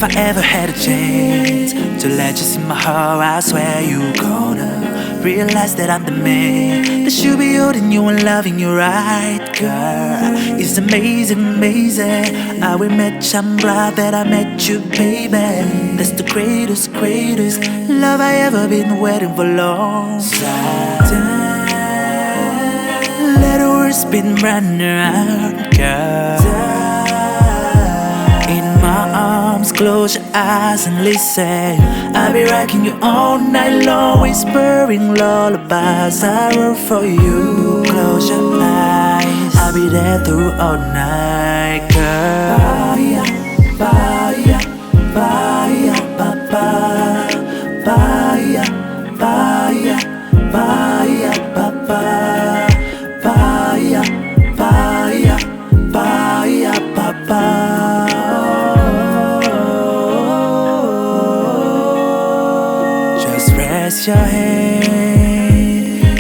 I ever had a chance to let you see my heart, I swear you gonna realize that I'm the man that should be holding you and loving you right, girl. It's amazing, amazing how we met. I'm glad that I met you, baby. That's the greatest, greatest love I ever been waiting for long time. Let the words spin round around, girl. In my arms, close your eyes and listen. I'll be rocking you all night long, whispering lullabies I wrote for you. Close your eyes, I'll be there through all night, girl. Baya, baya, baya, baya, baya, baya, baya, baya, baya, baya, baya, baya. Rest your head.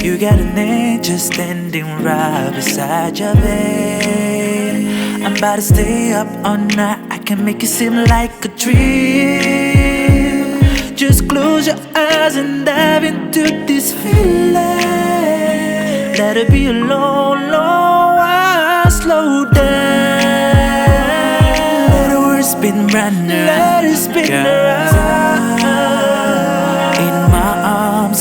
You got an angel standing right beside your bed. I'm about to stay up all night. I can make it seem like a dream. Just close your eyes and dive into this feeling. Let it be a long, long while, slow down. Let the words spin round, let it spin around.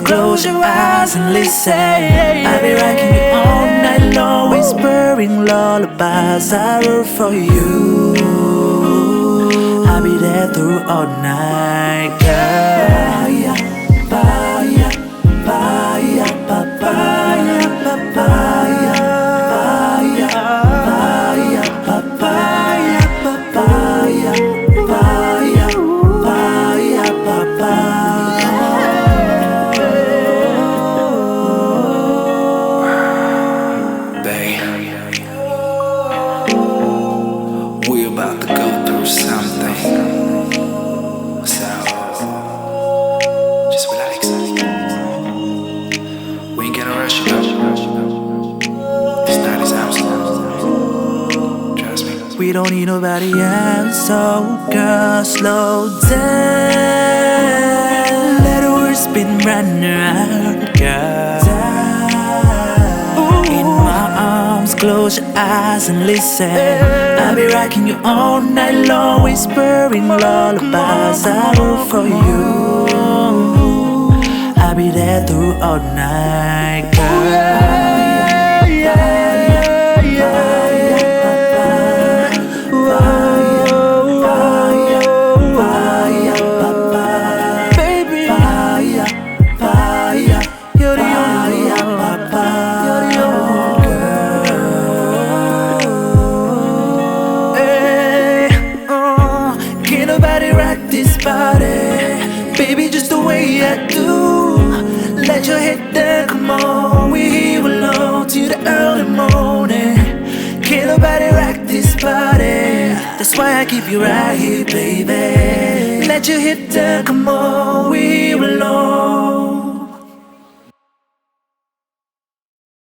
Close your eyes and listen. I'll be rocking you all night long, whispering lullabies I wrote for you. I'll be there through all night, girl. Baya, baya, baya, baya, baya, baya, baya, baya, baya, baya, baya, baya. We're about to go through something, so just relax. We ain't gonna rush it up. This night is ours. Trust me. We don't need nobody else, so girl, slow down. Let the words spin round around, girl. In my arms, close your eyes and listen. I'll be rocking you all night long, whispering lullabies I wrote for you. I'll be there through all night, girl. Baby, just the way I do. Let your head down, come on. We're here alone till the early morning. Can't nobody rock this body. That's why I keep you right here, baby. Let your head down, come on. We're here alone.